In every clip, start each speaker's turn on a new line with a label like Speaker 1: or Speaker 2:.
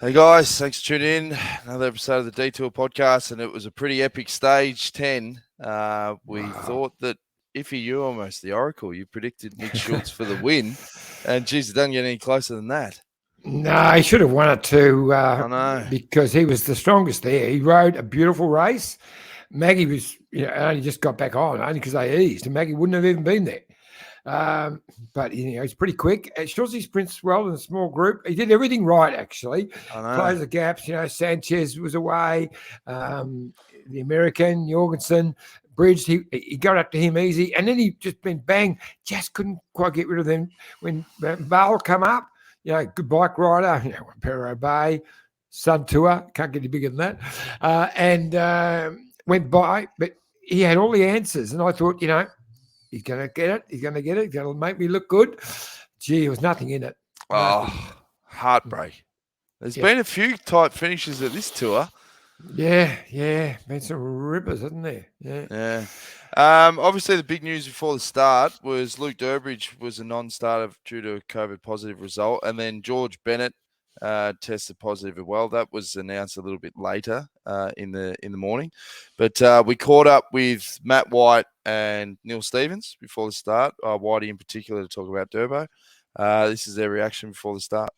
Speaker 1: Hey guys, thanks for tuning in. Another episode of the Detour podcast, and it was a pretty epic stage 10. We thought that you almost the Oracle. You predicted Nick Schultz for the win, and geez, it doesn't get any closer than that.
Speaker 2: No, he should have won it too
Speaker 1: I know.
Speaker 2: because he was the strongest there. He rode a beautiful race. Maggie was, only just got back on, only because they eased, and Maggie wouldn't have even been there. But he's pretty quick. Schultz sprints well in a small group. He did everything right, actually. Closed the gaps. Sanchez was away. The American Jorgensen bridged. He got up to him easy, and then he just been bang. Just couldn't quite get rid of them when Bale come up. Good bike rider. Perro Bay, Sun Tour. Can't get any bigger than that. And went by, but he had all the answers, and I thought, he's going to get it. He's going to get it. He's going to make me look good. Gee, there was nothing in it.
Speaker 1: Heartbreak. There's been a few tight finishes at this tour.
Speaker 2: Yeah. Been some rippers, hasn't there?
Speaker 1: Yeah. Obviously, the big news before the start was Luke Durbridge was a non-starter due to a COVID positive result, and then George Bennett tested positive as well. That was announced a little bit later in the morning, but we caught up with Matt White and Neil Stevens before the start. Whitey in particular to talk about Durbo. This is their reaction before the start.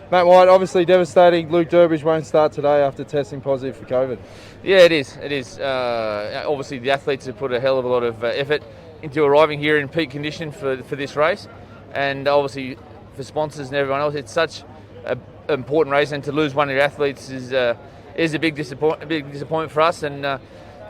Speaker 3: Matt White, obviously devastating. Luke Durbridge won't start today after testing positive for COVID.
Speaker 4: Yeah, it is. Obviously, the athletes have put a hell of a lot of effort into arriving here in peak condition for this race, and obviously for sponsors and everyone else, it's such an important race, and to lose one of your athletes is a big disappointment for us. And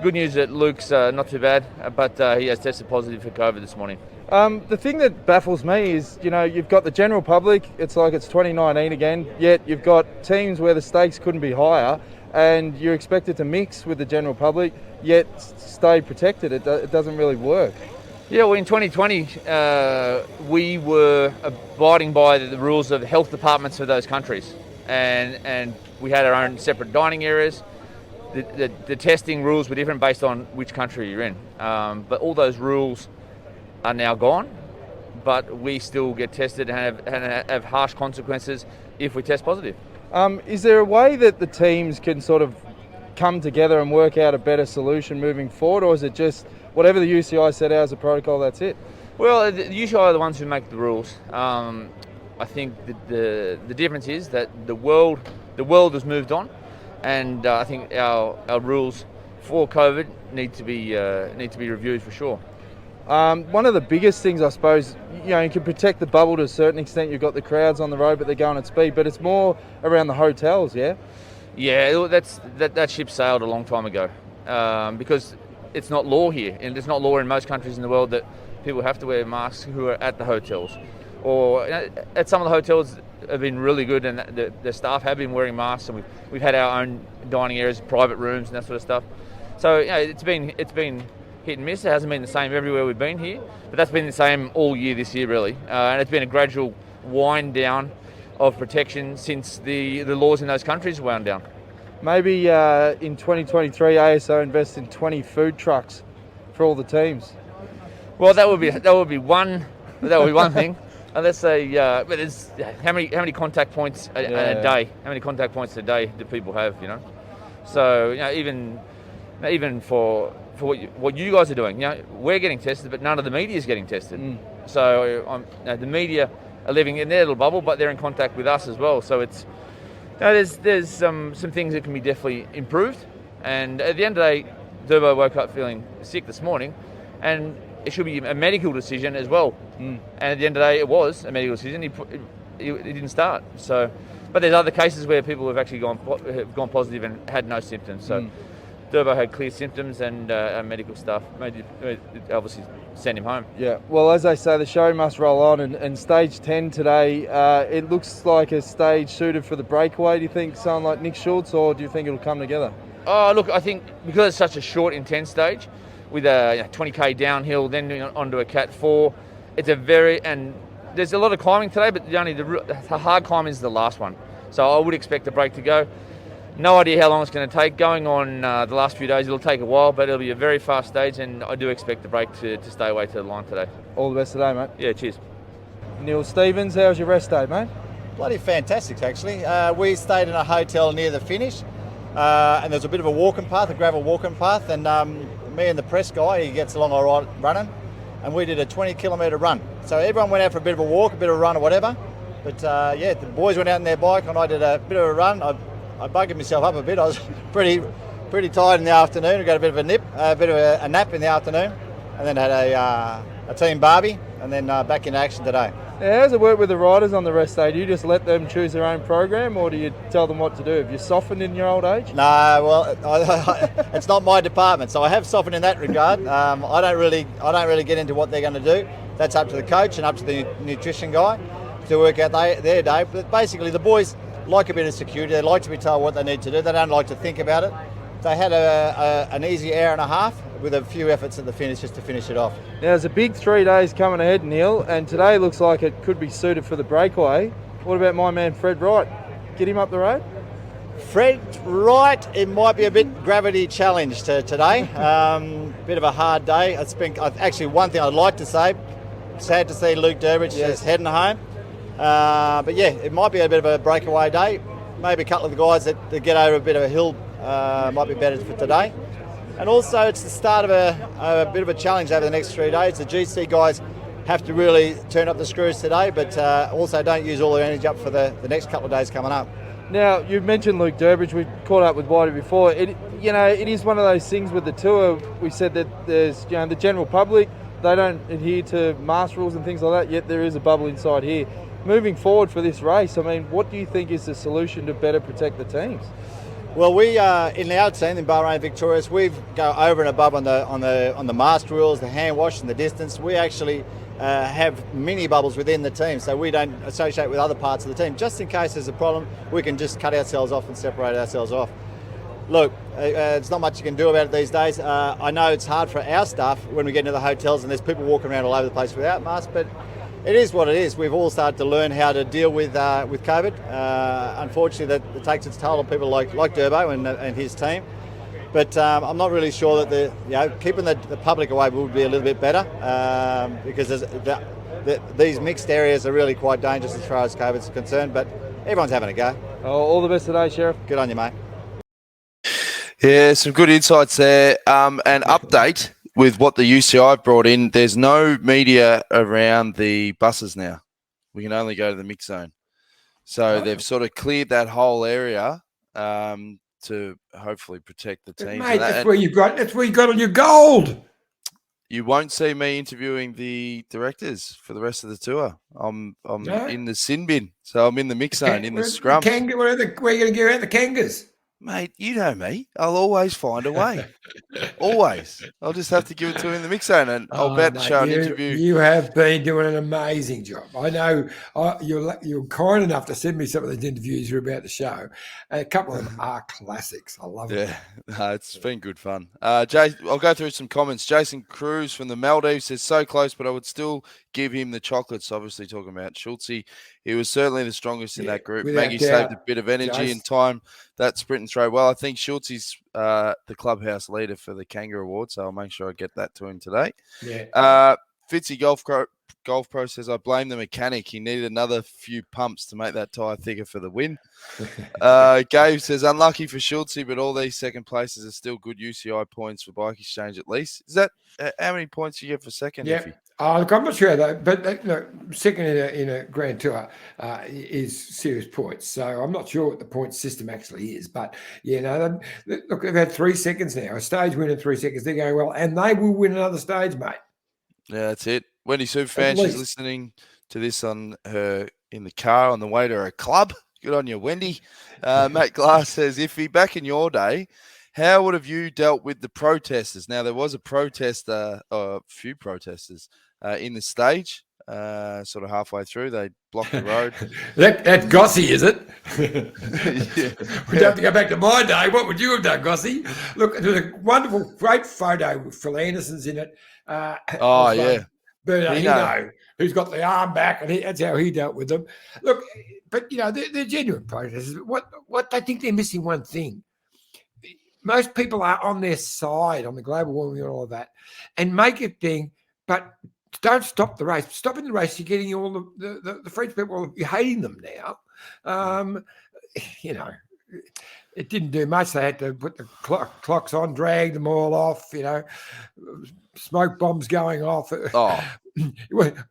Speaker 4: good news that Luke's not too bad, but he has tested positive for COVID this morning.
Speaker 3: The thing that baffles me is, you've got the general public, it's like it's 2019 again, yet you've got teams where the stakes couldn't be higher, and you're expected to mix with the general public, yet stay protected. It doesn't really work.
Speaker 4: Yeah, well, in 2020, we were abiding by the rules of the health departments of those countries, and we had our own separate dining areas. The testing rules were different based on which country you're in, but all those rules are now gone, but we still get tested and have harsh consequences if we test positive.
Speaker 3: Is there a way that the teams can sort of come together and work out a better solution moving forward, or is it just whatever the UCI set out as a protocol, that's it?
Speaker 4: Well, the UCI are the ones who make the rules. I think the difference is that the world has moved on, and I think our rules for COVID need to be reviewed for sure.
Speaker 3: One of the biggest things, I suppose, you can protect the bubble to a certain extent. You've got the crowds on the road, but they're going at speed. But it's more around the hotels, yeah?
Speaker 4: Yeah, that ship sailed a long time ago because it's not law here, and it's not law in most countries in the world that people have to wear masks who are at the hotels. Or at some of the hotels have been really good, and the staff have been wearing masks, and we've had our own dining areas, private rooms, and that sort of stuff. So it's been hit and miss. It hasn't been the same everywhere we've been here, but that's been the same all year this year, really. And it's been a gradual wind down of protection since the laws in those countries wound down.
Speaker 3: Maybe in 2023, ASO invests in 20 food trucks for all the teams.
Speaker 4: Well, that would be one thing. And let's say, but it's how many contact points a day? How many contact points a day do people have? So even for what you guys are doing, we're getting tested, but none of the media is getting tested. So the media are living in their little bubble, but they're in contact with us as well. So it's there's some things that can be definitely improved. And at the end of the day, Durbo woke up feeling sick this morning, and it should be a medical decision as well. And at the end of the day, it was a medical decision. He didn't start. So, but there's other cases where people have actually gone positive and had no symptoms. So. Durbo had clear symptoms, and our medical staff obviously sent him home. Yeah,
Speaker 3: well, as they say, the show must roll on, and stage 10 today, it looks like a stage suited for the breakaway. Do you think someone like Nick Schultz, or do you think it'll come together?
Speaker 4: Oh, look, I think because it's such a short, intense stage, with a 20k downhill, then onto a Cat 4, and there's a lot of climbing today, but the hard climb is the last one. So I would expect the break to go. No idea how long it's going to take. Going on the last few days, it'll take a while, but it'll be a very fast stage, and I do expect the break to stay away to the line today.
Speaker 3: All the best today, mate.
Speaker 4: Yeah, cheers.
Speaker 3: Neil Stevens, how was your rest day, mate?
Speaker 5: Bloody fantastic, actually. We stayed in a hotel near the finish, and there's a bit of a walking path, a gravel walking path, and me and the press guy, he gets along all right running, and we did a 20-kilometre run. So everyone went out for a bit of a walk, a bit of a run or whatever, but yeah, the boys went out on their bike and I did a bit of a run. I buggered myself up a bit. I was pretty tired in the afternoon. I got a bit of a nip, a bit of a nap in the afternoon, and then had a team barbie, and then back in action today.
Speaker 3: Now, how does it work with the riders on the rest day? Do you just let them choose their own program, or do you tell them what to do? Have you softened in your old age?
Speaker 5: No, well, it's not my department, so I have softened in that regard. I don't really get into what they're going to do. That's up to the coach and up to the nutrition guy to work out their day. But basically, the boys like a bit of security. They like to be told what they need to do. They don't like to think about it. They had an easy hour and a half with a few efforts at the finish just to finish it off.
Speaker 3: Now, there's a big 3 days coming ahead, Neil, and today looks like it could be suited for the breakaway. What about my man Fred Wright? Get him up the road?
Speaker 5: Fred Wright, it might be a bit gravity challenged today. Bit of a hard day. It's been actually one thing I'd like to say. Sad to see Luke Durbridge just heading home. But yeah, it might be a bit of a breakaway day. Maybe a couple of the guys that get over a bit of a hill might be better for today. And also it's the start of a bit of a challenge over the next 3 days. The GC guys have to really turn up the screws today, but also don't use all their energy up for the next couple of days coming up.
Speaker 3: Now, you mentioned Luke Durbridge. We caught up with Whitey before. It is one of those things with the tour. We said that there's, the general public, they don't adhere to mask rules and things like that, yet there is a bubble inside here. Moving forward for this race, I mean, what do you think is the solution to better protect the teams?
Speaker 5: Well, we in our team in Bahrain Victorious, we go over and above on the mask rules, the hand wash, and the distance. We actually have mini bubbles within the team, so we don't associate with other parts of the team. Just in case there's a problem, we can just cut ourselves off and separate ourselves off. Look, it's not much you can do about it these days. I know it's hard for our staff when we get into the hotels and there's people walking around all over the place without masks, but it is what it is. We've all started to learn how to deal with COVID. Unfortunately, that takes its toll on people like Durbo and his team. But I'm not really sure that keeping the public away would be a little bit better because these mixed areas are really quite dangerous as far as COVID is concerned. But everyone's having a go.
Speaker 3: All the best today, Sheriff.
Speaker 5: Good on you, mate.
Speaker 1: Yeah, some good insights there. An update with what the UCI brought in. There's no media around the buses now. We can only go to the mix zone. So they've sort of cleared that whole area to hopefully protect the teams.
Speaker 2: Mate, that's where you got all your gold.
Speaker 1: You won't see me interviewing the directors for the rest of the tour. I'm in the sin bin, so I'm in the mix zone, in the scrum.
Speaker 2: Where are you going to get out the kangas?
Speaker 1: Mate, you know me. I'll always find a way. Always. I'll just have to give it to him in the mix zone, and I'll about to show an interview.
Speaker 2: You have been doing an amazing job. I know you're kind enough to send me some of those interviews you're about to show. A couple of them are classics. I love it.
Speaker 1: Yeah, it's been good fun. I'll go through some comments. Jason Cruz from the Maldives says, so close, but I would still give him the chocolates. Obviously talking about Schultz. He was certainly the strongest in that group. Maggie saved a bit of energy and time that sprint and throw well. I think Schultz is the clubhouse leader for the Kangaroo Award, so I'll make sure I get that to him today.
Speaker 2: Yeah.
Speaker 1: Fitzy Golf Pro says, I blame the mechanic. He needed another few pumps to make that tyre thicker for the win. Gabe says, unlucky for Schultz, but all these second places are still good UCI points for Bike Exchange at least. Is that how many points you get for second?
Speaker 2: Yeah. Look, I'm not sure though, but second in a Grand Tour is serious points. So I'm not sure what the point system actually is. But look, they've had 3 seconds now. A stage win in 3 seconds. They're going well, and they will win another stage, mate.
Speaker 1: Yeah, that's it. Wendy Superfan, she's listening to this in the car on the way to her club. Good on you, Wendy. Matt Glass says, Iffy, back in your day, how would have you dealt with the protesters? Now, there was a few protesters in the stage, sort of halfway through. They blocked the road.
Speaker 2: That's Gossie, is it?
Speaker 1: Yeah.
Speaker 2: We'd have to go back to my day. What would you have done, Gossie? Look, there's a wonderful, great photo with Phil Anderson's in it. Bernardino, who's got the arm back, and that's how he dealt with them. Look, but they're genuine protesters. What they think they're missing one thing. Most people are on their side on the global warming and all of that, and make a thing. But don't stop the race. Stopping the race, you're getting all the French people, you're hating them now. You know, it didn't do much. They had to put the clocks on, drag them all off, you know, smoke bombs going off.
Speaker 1: Oh.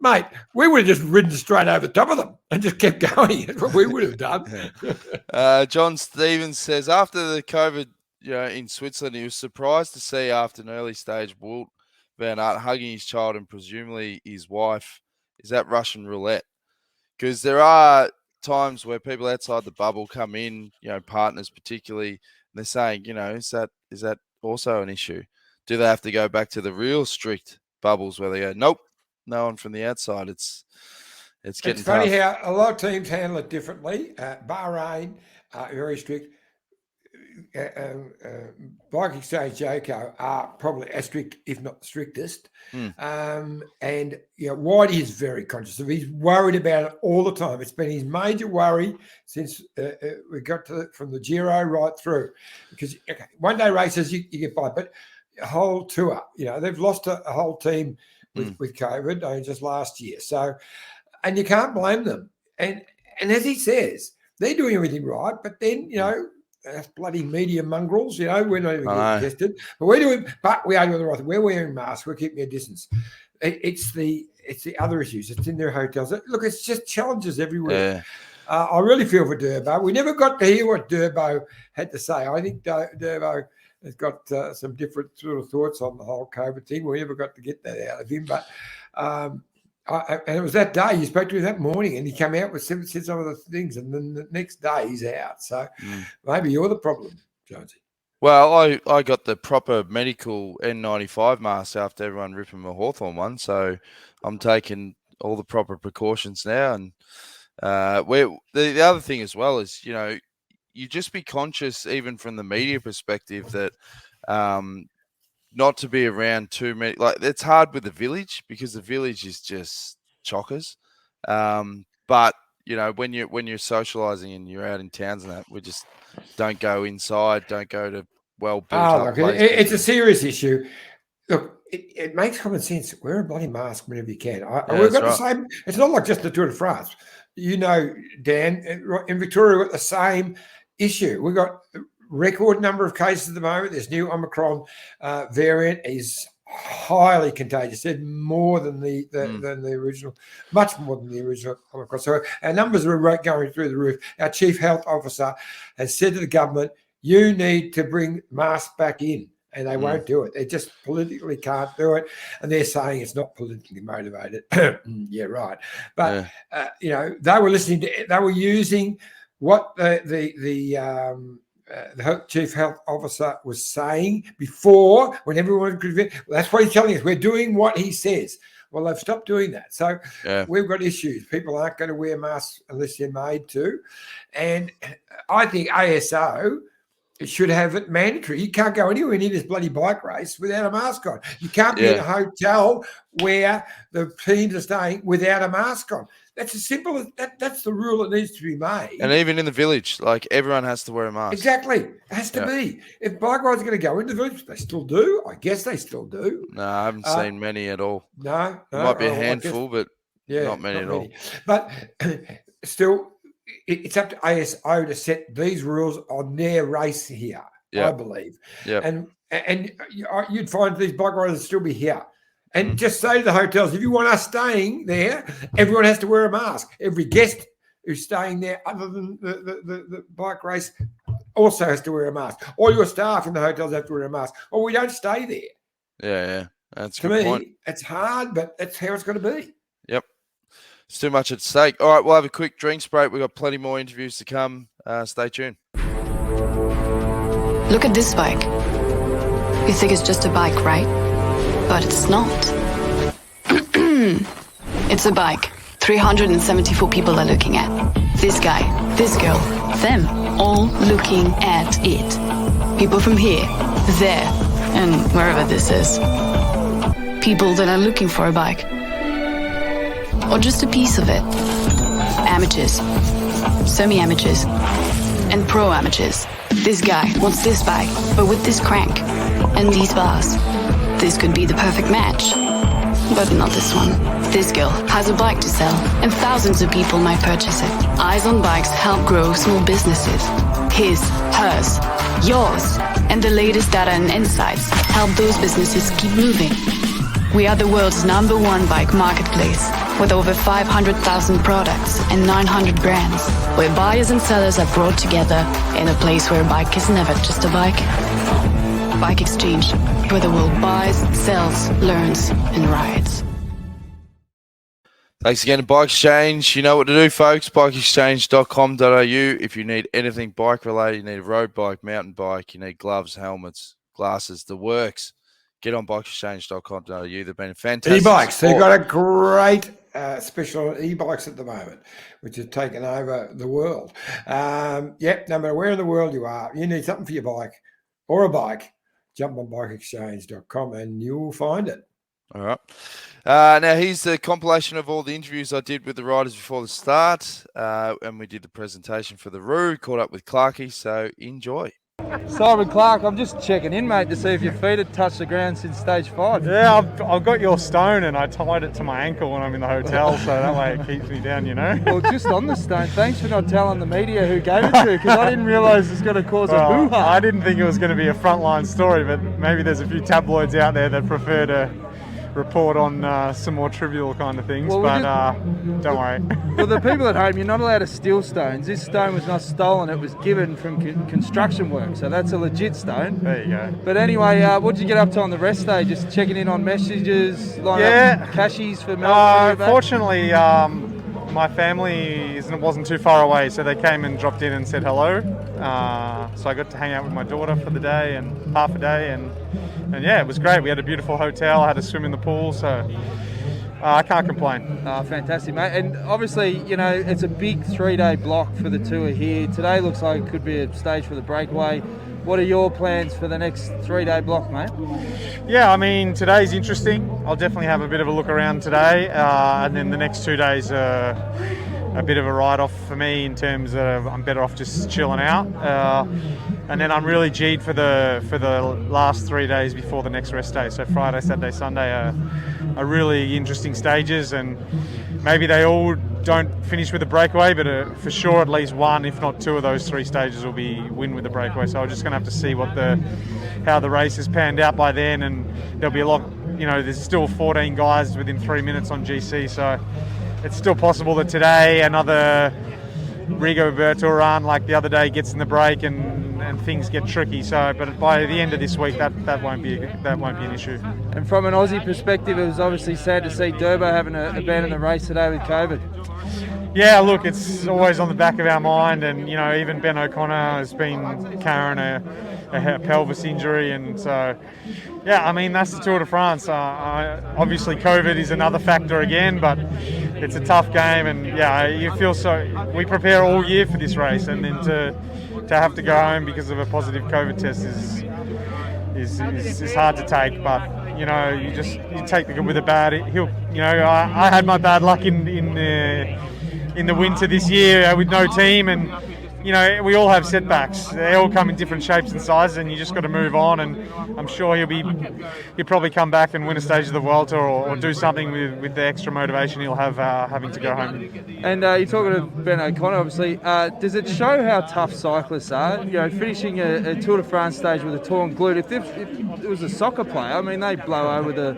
Speaker 2: Mate, we would have just ridden straight over the top of them and just kept going. That's what we would have done.
Speaker 1: John Stevens says, after the COVID, in Switzerland, he was surprised to see after an early stage Wout Van Aert hugging his child and presumably his wife. Is that Russian roulette? Because there are times where people outside the bubble come in, partners particularly, and they're saying, is that also an issue? Do they have to go back to the real strict bubbles where they go, nope, no one from the outside? It's getting tough.
Speaker 2: Funny how a lot of teams handle it differently. Bahrain, very strict. Bike Exchange Joko are probably as strict, if not the strictest. And Whitey is very conscious of it. He's worried about it all the time. It's been his major worry since we got from the Giro right through. Because one day races you get by, but a whole tour, they've lost a whole team with COVID just last year. So, and you can't blame them. And as he says, they're doing everything right, but then bloody media mongrels, we're not even getting tested. But we are doing the right thing. We're wearing masks. We're keeping our distance. It's the other issues. It's in their hotels. Look, it's just challenges everywhere. Yeah. I really feel for Durbo. We never got to hear what Durbo had to say. I think Durbo has got some different sort of thoughts on the whole COVID thing. We never got to get that out of him. But and it was that day you spoke to him that morning, and he came out with said some of the things, and then the next day he's out. So maybe you're the problem, Jonesy.
Speaker 1: Well, I got the proper medical N95 mask after everyone ripping my Hawthorn one, so I'm taking all the proper precautions now. And the other thing as well is, you just be conscious, even from the media perspective, that not to be around too many. Like, it's hard with the village because the village is just chockers. But when you're socializing and you're out in towns and that, we just don't go inside, don't go to well-built up places.
Speaker 2: It's a serious issue. Look, it makes common sense. Wear a bloody mask whenever you can. We've got the same. It's not like just the Tour de France. Dan, in Victoria, we've got the same issue. We've got record number of cases at the moment. This new Omicron variant is highly contagious. It's more than the original, much more than the original Omicron. So our numbers are going through the roof. Our chief health officer has said to the government, you need to bring masks back in. And they won't do it. They just politically can't do it. And they're saying it's not politically motivated. Yeah, right. But, they were listening to, they were using what the chief health officer was saying before, when everyone could. That's what he's telling us. We're doing what he says. Well, they've stopped doing that. So we've got issues. People aren't going to wear masks unless they're made to. And I think ASO, it should have it mandatory. You can't go anywhere near this bloody bike race without a mask on. You can't be in a hotel where the teams are staying without a mask on. That's as simple as that. That's the rule that needs to be made.
Speaker 1: And even in the village, like, everyone has to wear a mask.
Speaker 2: Exactly. It has to be. If bike rides are going to go into the village, they still do. I guess they still do.
Speaker 1: No, I haven't seen many at all.
Speaker 2: No.
Speaker 1: It might be a handful, but not many at all.
Speaker 2: But still, it's up to ASO to set these rules on their race here, I believe. Yeah. And you'd find these bike riders still be here. And just say to the hotels, if you want us staying there, everyone has to wear a mask. Every guest who's staying there, other than the bike race, also has to wear a mask. All your staff in the hotels have to wear a mask. Or we don't stay there.
Speaker 1: Yeah. That's a good point.
Speaker 2: To me, it's hard, but that's how it's going to be.
Speaker 1: Yep. It's too much at stake. All right, we'll have a quick drinks break. We've got plenty more interviews to come. Stay tuned.
Speaker 6: Look at this bike. You think it's just a bike, right? But it's not. It's a bike. 374 people are looking at. This guy, this girl, them, all looking at it. People from here, there, and wherever this is. People that are looking for a bike. Or just a piece of it. Amateurs, semi-amateurs, and pro-amateurs. This guy wants this bike, but with this crank and these bars. This could be the perfect match. but not this one. This girl has a bike to sell, and thousands of people might purchase it. Eyes on Bikes help grow small businesses. His, hers, yours, and the latest data and insights help those businesses keep moving. We are the world's #1 bike marketplace, with over 500,000 products and 900 brands, where buyers and sellers are brought together in a place where a bike is never just a bike. Bike Exchange, where the world buys, sells, learns, and rides.
Speaker 1: Thanks again to Bike Exchange. You know what to do, folks. Bikeexchange.com.au. If you need anything bike related, you need a road bike, mountain bike, you need gloves, helmets, glasses, the works. Get on bikeexchange.com.au. They've been fantastic.
Speaker 2: E-bikes. They've got a great special on e-bikes at the moment, which has taken over the world. No matter where in the world you are, you need something for your bike or a bike, jump on bikeexchange.com and you'll find it.
Speaker 1: All right. Now, here's the compilation of all the interviews I did with the riders before the start. And we did the presentation for the Roo, caught up with Clarkey. So enjoy.
Speaker 3: Simon Clark, I'm just checking in, mate, to see if your feet had touched the ground since stage 5.
Speaker 7: Yeah, I've got your stone and I tied it to my ankle when I'm in the hotel, so that way it keeps me down, you know.
Speaker 3: Well, just on the stone, thanks for not telling the media who gave it to you, because I didn't realise it's going to cause a hoo-ha.
Speaker 7: I didn't think it was going to be a frontline story, but maybe there's a few tabloids out there that prefer to report on some more trivial kind of things, well, don't worry.
Speaker 3: Well, the people at home, you're not allowed to steal stones. This stone was not stolen, it was given from construction work, so that's a legit stone.
Speaker 7: There you go.
Speaker 3: But anyway, what did you get up to on the rest day? Just checking in on messages, lining up cashies for Melbourne?
Speaker 7: Fortunately, my family wasn't too far away, so they came and dropped in and said hello. So I got to hang out with my daughter for the day and half a day, and yeah, it was great. We had a beautiful hotel, I had to swim in the pool, so I can't complain.
Speaker 3: Fantastic, mate. And obviously, you know, it's a big 3-day block for the tour here. Today looks like it could be a stage for the breakaway. What are your plans for the next 3-day block, mate?
Speaker 7: Yeah, I mean, today's interesting. I'll definitely have a bit of a look around today, and then the next 2 days are a bit of a write-off for me in terms of I'm better off just chilling out. And then I'm really G'd for the last 3 days before the next rest day. So Friday, Saturday, Sunday are really interesting stages, and maybe they all don't finish with a breakaway, but for sure at least one, if not two of those 3 stages will be win with a breakaway. So I'm just going to have to see how the race has panned out by then, and there'll be a lot, you know, there's still 14 guys within 3 minutes on GC, so it's still possible that today another Rigoberto run like the other day gets in the break and things get tricky. So, but by the end of this week, that won't be an issue.
Speaker 3: And from an Aussie perspective, it was obviously sad to see Durbo having to abandon the race today with COVID.
Speaker 7: Yeah, look, it's always on the back of our mind, and you know, even Ben O'Connor has been carrying a pelvis injury, and so yeah, I mean that's the Tour de France. Obviously, COVID is another factor again, but it's a tough game, and yeah, you feel so. We prepare all year for this race, and then to have to go home because of a positive COVID test is hard to take, but. You know, you take the good with the bad. I had my bad luck in the winter this year with no team, and you know we all have setbacks. They all come in different shapes and sizes, and you just got to move on. And I'm sure he'll probably come back and win a stage of the World Tour or do something with the extra motivation he'll have having to go home. And
Speaker 3: you're talking to Ben O'Connor, obviously. Does it show how tough cyclists are? You know, finishing a Tour de France stage with a torn glute. If it was a soccer player, I mean, they blow over the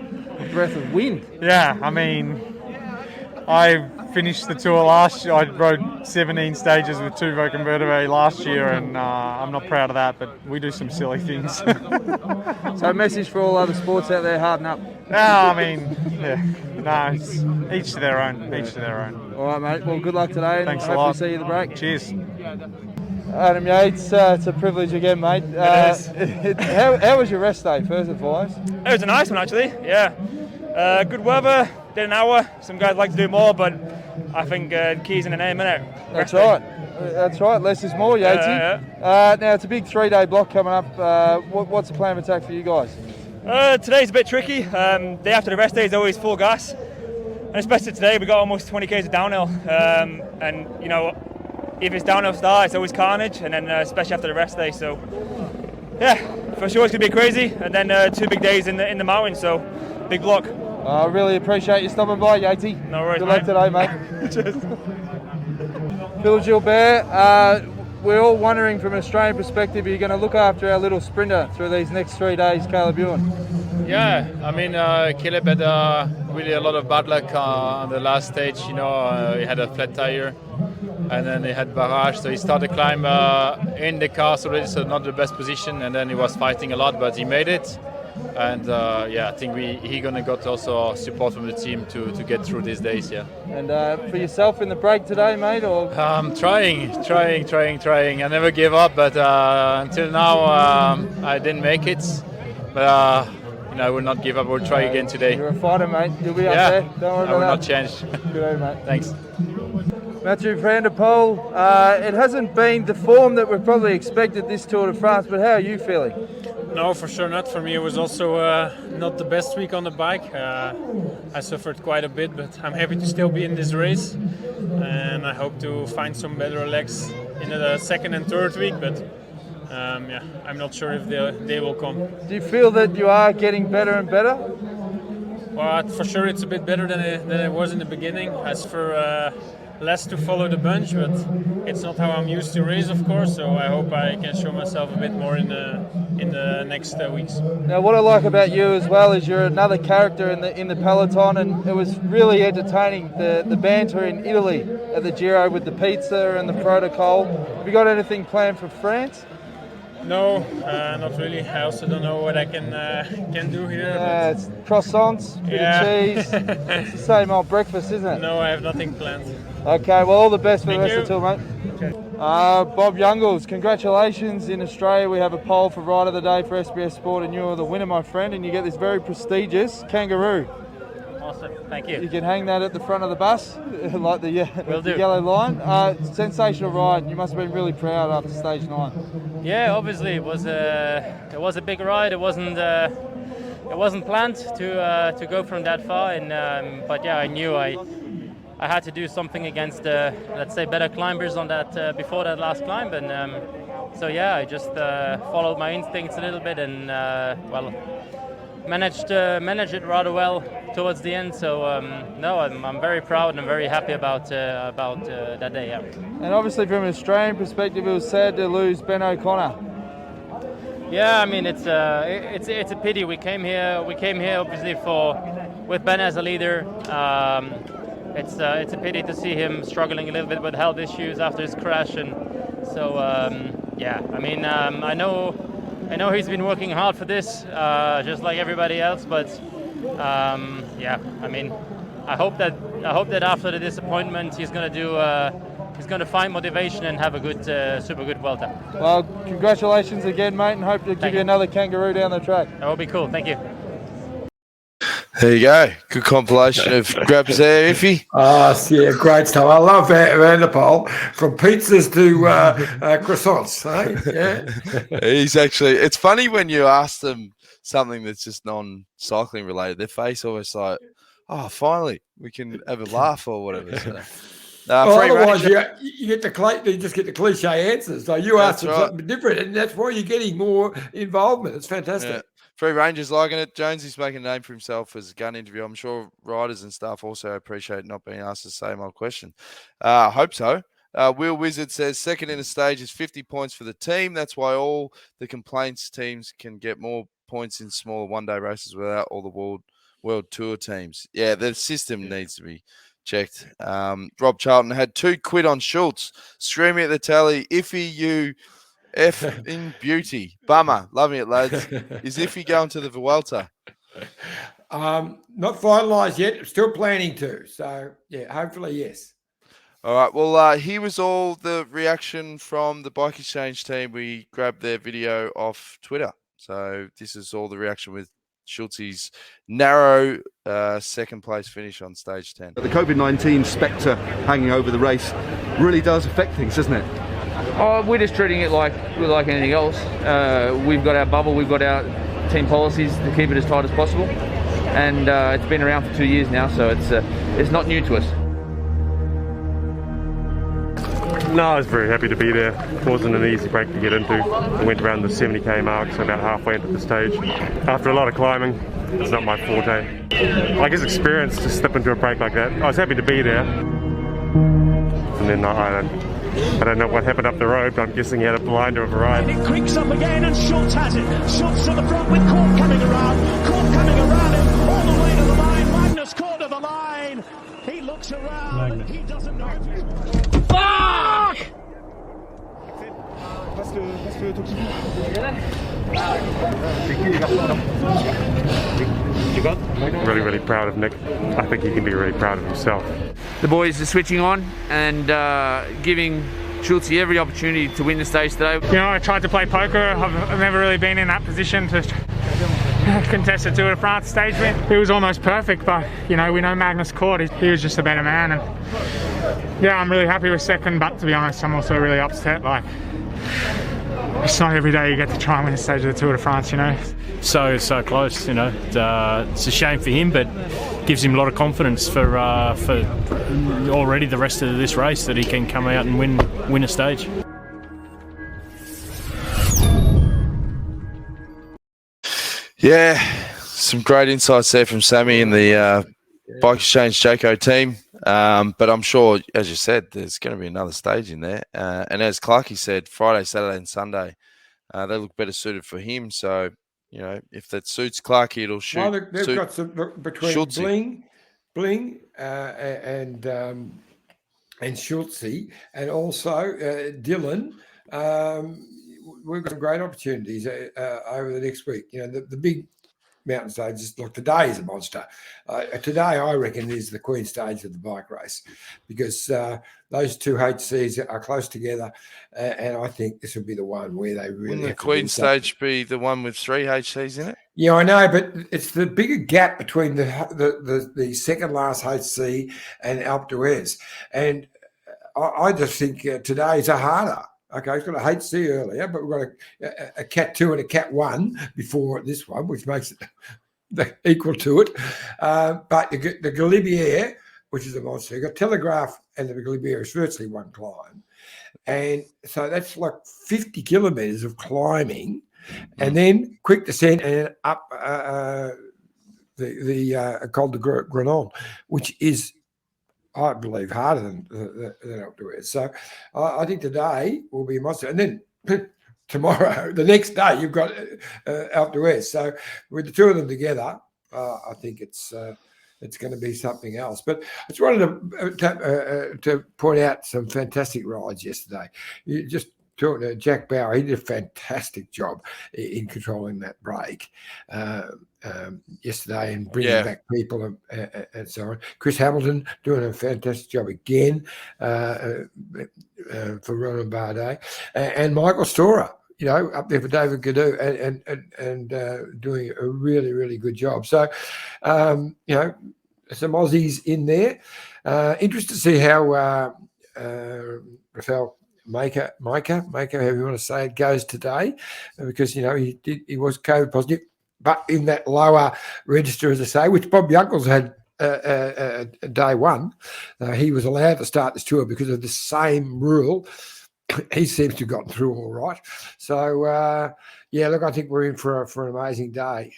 Speaker 3: breath of wind.
Speaker 7: Yeah, I mean, I finished the tour last year. I rode 17 stages with 2 broken vertebrae last year, and I'm not proud of that, but we do some silly things.
Speaker 3: So a message for all other sports out there, harden up.
Speaker 7: No, I mean, it's each to their own. Each to their own.
Speaker 3: All right, mate. Well, good luck today.
Speaker 7: Thanks
Speaker 3: a lot. Hopefully see you at the break.
Speaker 7: Cheers.
Speaker 3: Adam Yates, it's a privilege again, mate. How was your rest day, first and foremost?
Speaker 8: It was a nice one, actually, yeah. Good weather, did an hour. Some guys like to do more, but I think the key's in the name, innit?
Speaker 3: That's right. That's right. Less is more, Yatesy.
Speaker 8: Yeah.
Speaker 3: Now, it's a big 3-day block coming up. What's the plan of attack for you guys?
Speaker 8: Today's a bit tricky. Day after the rest day is always full gas. And especially today, we got almost 20 k's of downhill. And, you know, if it's downhill start, it's always carnage, and then especially after the rest day. So, yeah, for sure it's going to be crazy. And then 2 big days in the mountains, so big block.
Speaker 3: I really appreciate you stopping by, Yatesy.
Speaker 8: No worries,
Speaker 3: Good luck
Speaker 8: mate.
Speaker 3: today, mate. Phil Gilbert, we're all wondering from an Australian perspective, are you going to look after our little sprinter through these next 3 days, Caleb Ewan?
Speaker 9: Yeah, I mean, Caleb had really a lot of bad luck on the last stage. You know, he had a flat tire, and then he had barrage. So he started to climb in the cars already, so not the best position. And then he was fighting a lot, but he made it. And yeah, I think he gonna got also support from the team to get through these days. Yeah.
Speaker 3: And for yourself in the break today, mate, or
Speaker 9: trying. I never give up, but until now I didn't make it. But you know, I will not give up. We'll try again today.
Speaker 3: You're a fighter, mate. You'll be up there. Don't worry about
Speaker 9: I will
Speaker 3: that.
Speaker 9: not change.
Speaker 3: Good day, mate.
Speaker 9: Thanks.
Speaker 3: Matthew van der Poel, it hasn't been the form that we probably expected this Tour de France, but how are you feeling?
Speaker 10: No, for sure not. For me, it was also not the best week on the bike. I suffered quite a bit, but I'm happy to still be in this race, and I hope to find some better legs in the second and third week. But yeah, I'm not sure if they will come.
Speaker 3: Do you feel that you are getting better and better?
Speaker 10: Well, for sure, it's a bit better than it was in the beginning. As for less to follow the bunch, but it's not how I'm used to race, of course. So I hope I can show myself a bit more in the next weeks.
Speaker 3: Now, what I like about you as well is you're another character in the peloton, and it was really entertaining the banter in Italy at the Giro with the pizza and the protocol. Have you got anything planned for France?
Speaker 10: No, not really. I also don't know what I can do here.
Speaker 3: Yeah, it's croissants, bit of cheese. It's the same old breakfast, isn't it?
Speaker 10: No, I have nothing planned.
Speaker 3: Okay, well, all the best for the
Speaker 10: Thank
Speaker 3: rest
Speaker 10: you.
Speaker 3: of the tour, mate. Okay. Bob Youngles, congratulations. In Australia, we have a poll for Rider of the Day for SBS Sport, and you're the winner, my friend, and you get this very prestigious kangaroo.
Speaker 8: Awesome, thank you.
Speaker 3: You can hang that at the front of the bus, like the
Speaker 8: Will do.
Speaker 3: yellow line. Sensational ride. You must have been really proud after stage 9.
Speaker 8: Yeah, obviously it was a big ride. It wasn't planned to go from that far, and but yeah, I knew I had to do something against let's say better climbers on that before that last climb, and so yeah, I just followed my instincts a little bit, and well, managed it rather well towards the end. So no, I'm very proud and I'm very happy about that day. Yeah.
Speaker 3: And obviously, from an Australian perspective, it was sad to lose Ben O'Connor.
Speaker 8: Yeah, I mean it's a pity. We came here obviously with Ben as a leader. It's a pity to see him struggling a little bit with health issues after his crash, and so yeah. I mean, I know he's been working hard for this, just like everybody else. But yeah, I mean, I hope that after the disappointment, he's going to find motivation and have a good, super good Vuelta.
Speaker 3: Well, congratulations again, mate, and hope to give you another kangaroo down the track.
Speaker 8: That would be cool. Thank you.
Speaker 1: There you go. Good compilation of grabs there, Iffy.
Speaker 2: Oh, yeah, great stuff. I love Van der Poel, from pizzas to croissants. Eh? Yeah.
Speaker 1: He's actually, it's funny when you ask them something that's just non-cycling related, their face always like, oh, finally, we can have a laugh or whatever. So.
Speaker 2: Well, otherwise, you just get the cliche answers. So you ask them something different, and that's why you're getting more involvement. It's fantastic.
Speaker 1: Yeah. Free Rangers liking it. Jonesy's making a name for himself as a gun interview. I'm sure riders and staff also appreciate not being asked the same old question. I hope so. Will Wizard says second in a stage is 50 points for the team. That's why all the complaints teams can get more points in smaller one-day races without all the world tour teams. Yeah, the system needs to be checked. Rob Charlton had 2 quid on Schultz, screaming at the tally, Iffy, you F in beauty. Bummer. Loving it, lads. Is Iffy going to the Vuelta?
Speaker 2: Not finalised yet. Still planning to. So, yeah, hopefully, yes.
Speaker 1: All right. Well, here was all the reaction from the Bike Exchange team. We grabbed their video off Twitter. So this is all the reaction with Schultz's narrow second place finish on stage 10.
Speaker 11: The COVID-19 spectre hanging over the race really does affect things, doesn't it?
Speaker 4: Oh, we're just treating it like anything else. We've got our bubble, we've got our team policies to keep it as tight as possible, and it's been around for 2 years now, so it's not new to us.
Speaker 12: No, I was very happy to be there. It wasn't an easy break to get into. We went around the 70k mark, so about halfway into the stage. After a lot of climbing, not my forte. Like his experience to slip into a break like that. I was happy to be there. And then I don't know what happened up the road, but I'm guessing he had a blinder of a ride.
Speaker 13: And it creaks up again, and Schultz has it. Schultz to the front with Cort coming around. Cort coming around him all the way to the line. Magnus Cort to the line. He looks around. He doesn't know if he's... Fuck!
Speaker 12: Really, really proud of Nick. I think he can be really proud of himself.
Speaker 4: The boys are switching on and giving Schultz every opportunity to win the stage today.
Speaker 7: You know, I tried to play poker. I've never really been in that position to contest a Tour de France stage win. It was almost perfect, but you know, we know Magnus Cort. He was just a better man, and yeah, I'm really happy with second. But to be honest, I'm also really upset. Like, it's not every day you get to try and win a stage of the Tour de France, you know.
Speaker 14: So close, you know. It's a shame for him, but gives him a lot of confidence for already the rest of this race that he can come out and win a stage.
Speaker 1: Yeah, some great insights there from Sammy and the Bike Exchange Jayco team. But I'm sure, as you said, there's going to be another stage in there. And as Clarkey said, Friday, Saturday and Sunday, they look better suited for him. So, you know, if that suits Clarkey, it'll shoot.
Speaker 2: Well, they've got some between
Speaker 1: Schultz.
Speaker 2: Bling and Schultz, and also Dylan. We've got some great opportunities over the next week. You know, the big mountain stages. Look, today is a monster. Today, I reckon, is the Queen stage of the bike race, because those two HCs are close together, and I think this will be the one where they really.
Speaker 1: Wouldn't the Queen stage be the one with 3 HCs in it?
Speaker 2: Yeah, I know, but it's the bigger gap between the second last HC and Alpe d'Huez, and I just think today's a harder. Okay, it's got a HC earlier, but we've got a Cat 2 and a Cat 1 before this one, which makes it equal to it. But the Galibier, which is a monster, you've got Telegraph and the Galibier is virtually one climb. And so that's like 50 kilometres of climbing, and then quick descent and up the Col de Grenon, which is, I believe, harder than Alpe d'Huez. So I think today will be a monster. And then tomorrow, the next day, you've got Alpe d'Huez. So with the two of them together, I think it's going to be something else. But I just wanted to point out some fantastic rides yesterday. You just talking to Jack Bauer, he did a fantastic job in controlling that break yesterday and bringing back people and so on. Chris Hamilton doing a fantastic job again for Roland Bardet, and Michael Storer, you know, up there for David Gadoo and doing a really, really good job. So, you know, some Aussies in there. Interested to see how Rafael Maker, however you want to say it, goes today, because, you know, he was COVID positive, but in that lower register, as I say, which Bob Youngles had day one, he was allowed to start this tour because of the same rule. He seems to have gotten through all right. So, yeah, look, I think we're in for an amazing day.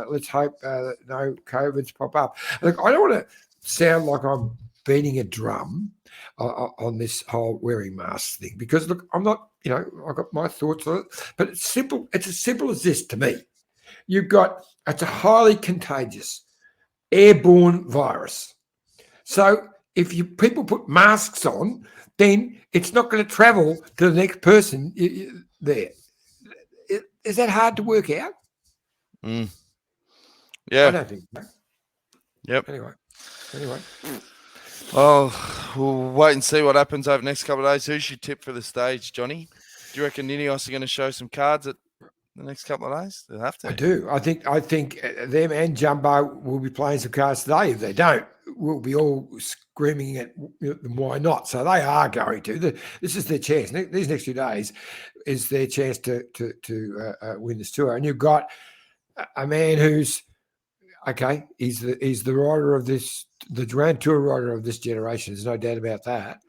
Speaker 2: Let's hope that no COVIDs pop up. Look, I don't want to sound like I'm beating a drum on this whole wearing masks thing, because, look, I'm not, you know, I've got my thoughts on it, but it's simple. It's as simple as this to me. It's a highly contagious airborne virus. So if people put masks on, then it's not going to travel to the next person there. Is that hard to work out?
Speaker 1: Yeah.
Speaker 2: I don't think so.
Speaker 1: Yep.
Speaker 2: Anyway.
Speaker 1: Well, we'll wait and see what happens over the next couple of days. Who's your tip for the stage, Johnny? Do you reckon Ineos are going to show some cards at the next couple of days? They'll have to.
Speaker 2: I do. I think them and Jumbo will be playing some cards today. If they don't, we'll be all screaming at them, why not? So they are going to. This is their chance. These next 2 days is their chance to win this tour. And you've got a man who's, okay, he's the rider of this, the Grand Tour rider of this generation. There's no doubt about that.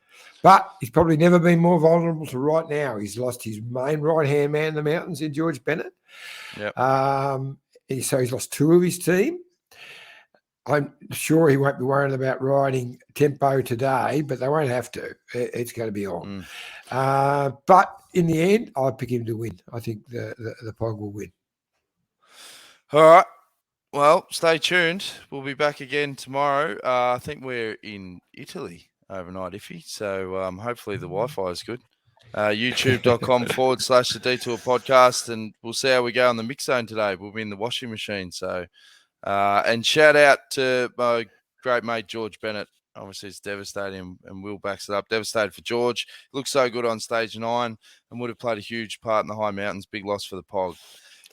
Speaker 2: But he's probably never been more vulnerable to right now. He's lost his main right-hand man in the mountains in George Bennett.
Speaker 1: Yep.
Speaker 2: So he's lost 2 of his team. I'm sure he won't be worrying about riding tempo today, but they won't have to. It's going to be on. But in the end, I'll pick him to win. I think the Pog will win.
Speaker 1: All right. Well, stay tuned. We'll be back again tomorrow. I think we're in Italy overnight, Iffy. So hopefully the Wi-Fi is good. YouTube.com/the Detour Podcast, and we'll see how we go on the mix zone today. We'll be in the washing machine. So, and shout out to my great mate George Bennett. Obviously, it's devastating, and Will backs it up. Devastated for George. Looks so good on stage 9, and would have played a huge part in the high mountains. Big loss for the Pog.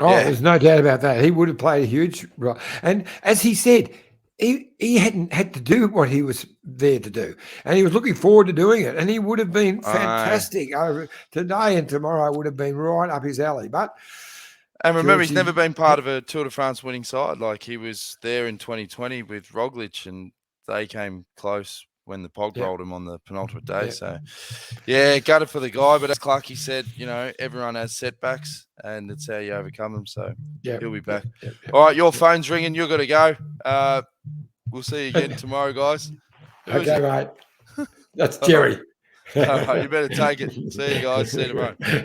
Speaker 2: Oh, there's no doubt about that. He would have played a huge role. And as he said, he hadn't had to do what he was there to do. And he was looking forward to doing it. And he would have been fantastic over today, and tomorrow would have been right up his alley. But
Speaker 1: and remember, he's never been part of a Tour de France winning side. Like, he was there in 2020 with Roglic, and they came close when the Pog rolled him on the penultimate day. So, gutted for the guy. But as Clarkey said, everyone has setbacks, and it's how you overcome them. So he'll be back. All right, your phone's ringing. You've got to go. We'll see you again tomorrow, guys.
Speaker 2: Okay, mate. That's Jerry.
Speaker 1: All right, you better take it. See you guys. See you tomorrow.
Speaker 15: This